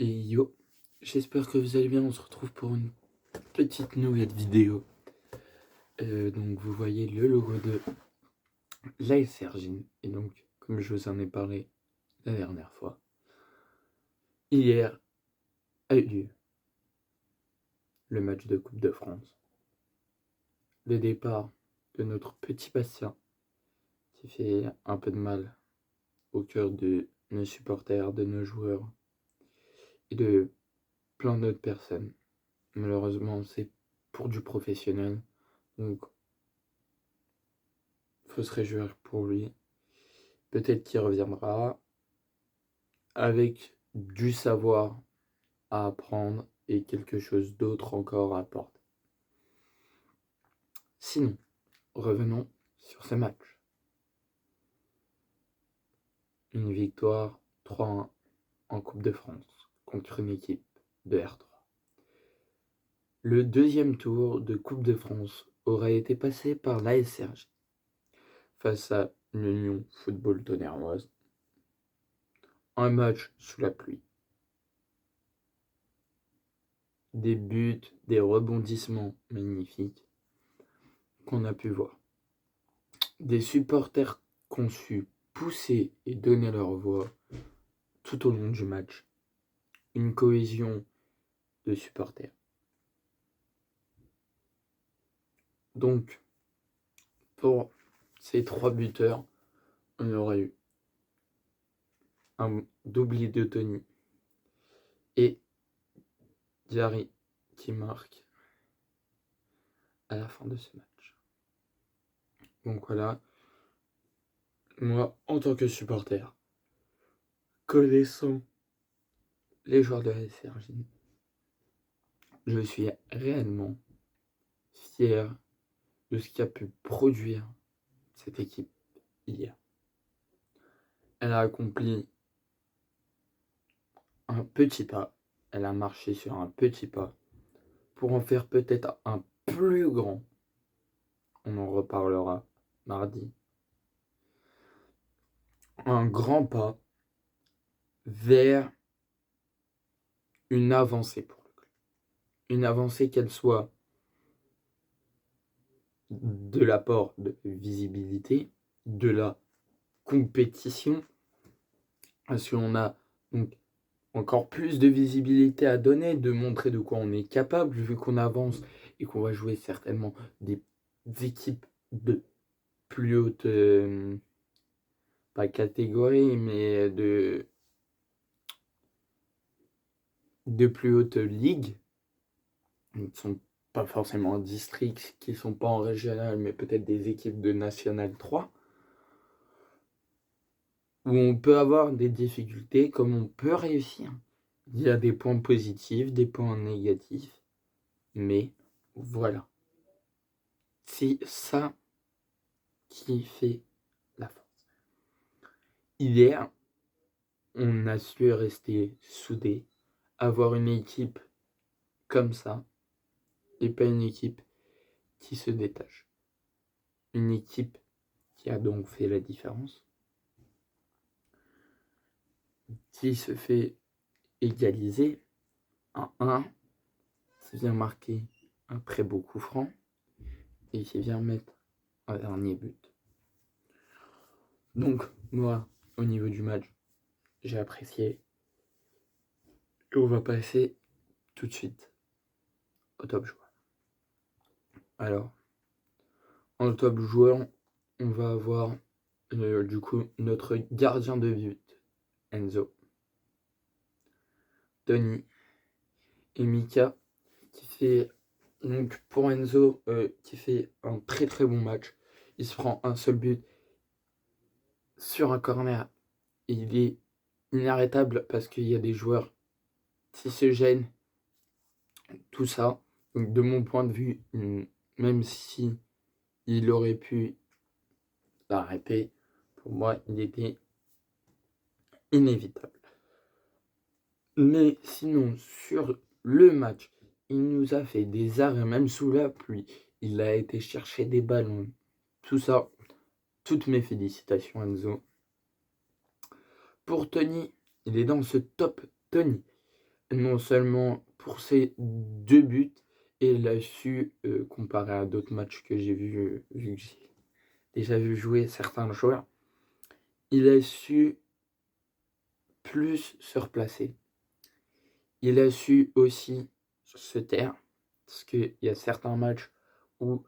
Et yo, j'espère que vous allez bien, on se retrouve pour une petite nouvelle vidéo. Donc vous voyez le logo de l'AS Ergin. Et donc, comme je vous en ai parlé la dernière fois, hier a eu lieu le match de Coupe de France. Le départ de notre petit Bastien, qui fait un peu de mal au cœur de nos supporters, de nos joueurs et de plein d'autres personnes. Malheureusement, c'est pour du professionnel, donc faut se réjouir pour lui. Peut-être qu'il reviendra avec du savoir à apprendre et quelque chose d'autre encore à apporter. Sinon, revenons sur ce match. Une victoire 3-1 en Coupe de France contre une équipe de R3. Le deuxième tour de Coupe de France aurait été passé par l'AS Ergin face à l'Union Football Tonnerroise. Un match sous la pluie. Des buts, des rebondissements magnifiques qu'on a pu voir. Des supporters qui ont su pousser et donner leur voix tout au long du match. Une cohésion de supporters. Donc, pour ces trois buteurs, on aurait eu un doublé de Tony et Diarry qui marque à la fin de ce match. Donc voilà, moi en tant que supporter, connaissant les joueurs de la Ergin, je suis réellement fier de ce qu'a pu produire cette équipe hier. Elle a accompli un petit pas, elle a marché sur un petit pas pour en faire peut-être un plus grand. On en reparlera mardi. Un grand pas vers une avancée pour le club. Une avancée, qu'elle soit de l'apport de visibilité, de la compétition, parce qu'on a donc encore plus de visibilité à donner, de montrer de quoi on est capable, vu qu'on avance et qu'on va jouer certainement des équipes de plus haute, pas catégorie, mais de plus haute ligue, qui ne sont pas forcément en district, qui ne sont pas en régional, mais peut-être des équipes de National 3, où on peut avoir des difficultés comme on peut réussir. Il y a des points positifs, des points négatifs, mais voilà. C'est ça qui fait la force. Hier, on a su rester soudés, avoir une équipe comme ça, et pas une équipe qui se détache. Une équipe qui a donc fait la différence, qui se fait égaliser à 1, qui vient marquer un très beau coup franc, et qui vient mettre un dernier but. Donc, moi, au niveau du match, j'ai apprécié. Et on va passer tout de suite au top joueur. Alors, en top joueur, on va avoir du coup notre gardien de but, Enzo, Tony et Mika, qui fait, donc pour Enzo, qui fait un très très bon match. Il se prend un seul but sur un corner. Il est inarrêtable parce qu'il y a des joueurs qui se gênent, tout ça. Donc de mon point de vue, même si il aurait pu l'arrêter, pour moi, il était inévitable. Mais sinon, sur le match, il nous a fait des arrêts, même sous la pluie. Il a été chercher des ballons. Tout ça, toutes mes félicitations, Enzo. Pour Tony, il est dans ce top Tony. non seulement pour ses 2 buts, et il a su, comparé à d'autres matchs que j'ai vus, vu que j'ai déjà vu jouer certains joueurs, il a su plus se replacer. Il a su aussi se taire, parce qu'il y a certains matchs où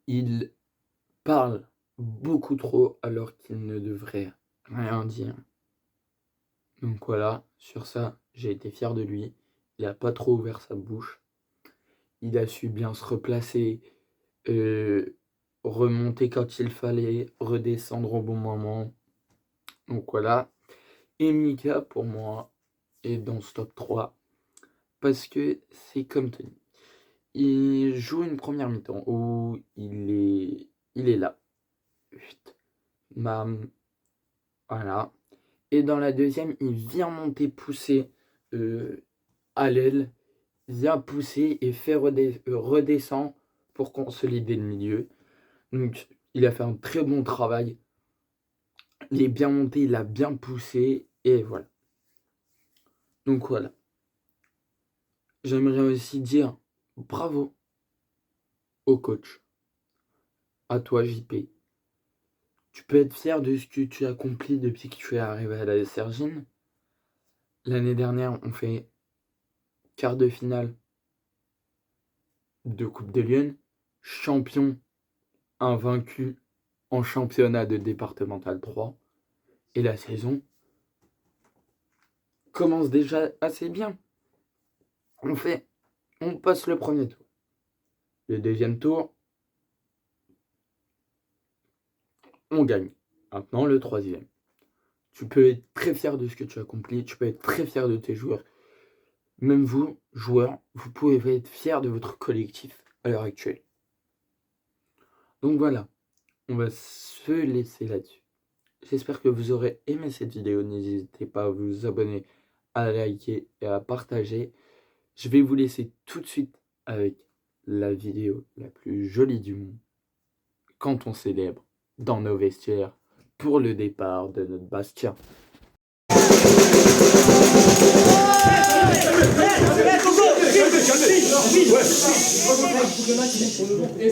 il parle beaucoup trop alors qu'il ne devrait rien dire. Donc voilà, sur ça, j'ai été fier de lui. Il a pas trop ouvert sa bouche. Il a su bien se replacer, remonter quand il fallait, redescendre au bon moment. Donc voilà. Et Mika, pour moi, est dans ce top 3 parce que c'est comme Tony. Il joue une première mi-temps où il est là. Chut. Bam. Voilà. Et dans la deuxième, il vient monter pousser à l'aile, vient pousser et fait redescend pour consolider le milieu. Donc il a fait un très bon travail. Il est bien monté, il a bien poussé et voilà. Donc voilà. J'aimerais aussi dire bravo au coach, à toi JP. Tu peux être fier de ce que tu as accompli depuis que tu es arrivé à la Sergine. L'année dernière, on fait quart de finale de Coupe de Lyon, champion invaincu en championnat de départemental 3. Et la saison commence déjà assez bien. On passe le premier tour. Le deuxième tour, on gagne. Maintenant, le troisième. Tu peux être très fier de ce que tu as accompli, tu peux être très fier de tes joueurs. Même vous, joueurs, vous pouvez être fiers de votre collectif à l'heure actuelle. Donc voilà, on va se laisser là-dessus. J'espère que vous aurez aimé cette vidéo. N'hésitez pas à vous abonner, à liker et à partager. Je vais vous laisser tout de suite avec la vidéo la plus jolie du monde. Quand on célèbre dans nos vestiaires pour le départ de notre Bastien. Est-ce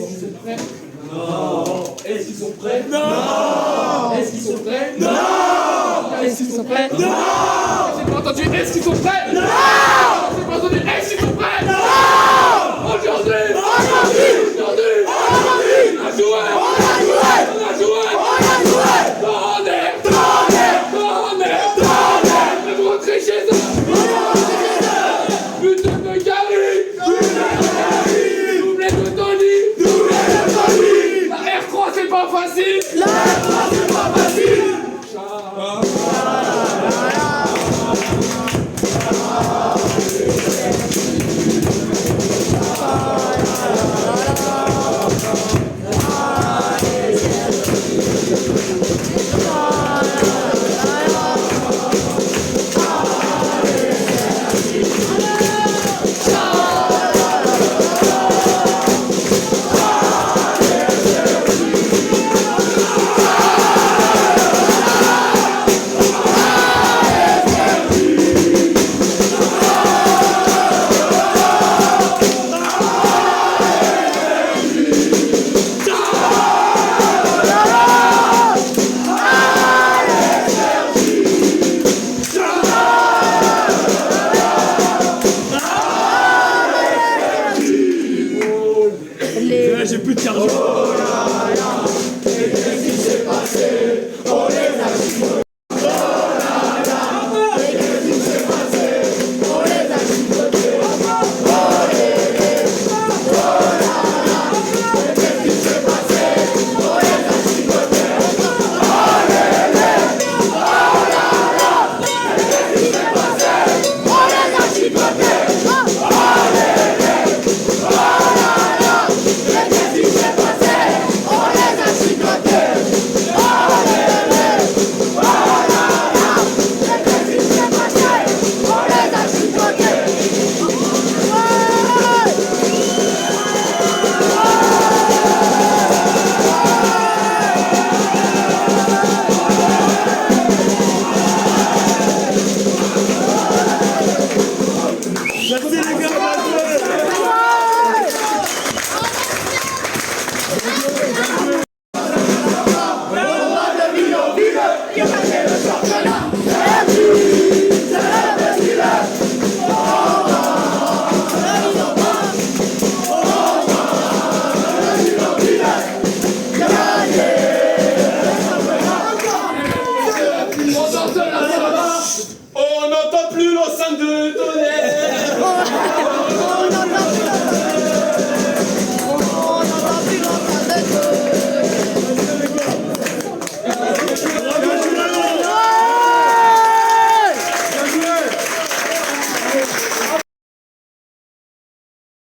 qu'ils sont prêts? Non! Est-ce qu'ils sont prêts? Non! Est-ce qu'ils sont prêts? Non! J'ai pas entendu. Est-ce qu'ils sont prêts? Non! J'ai pas entendu. Est-ce qu'ils sont prêts? Non!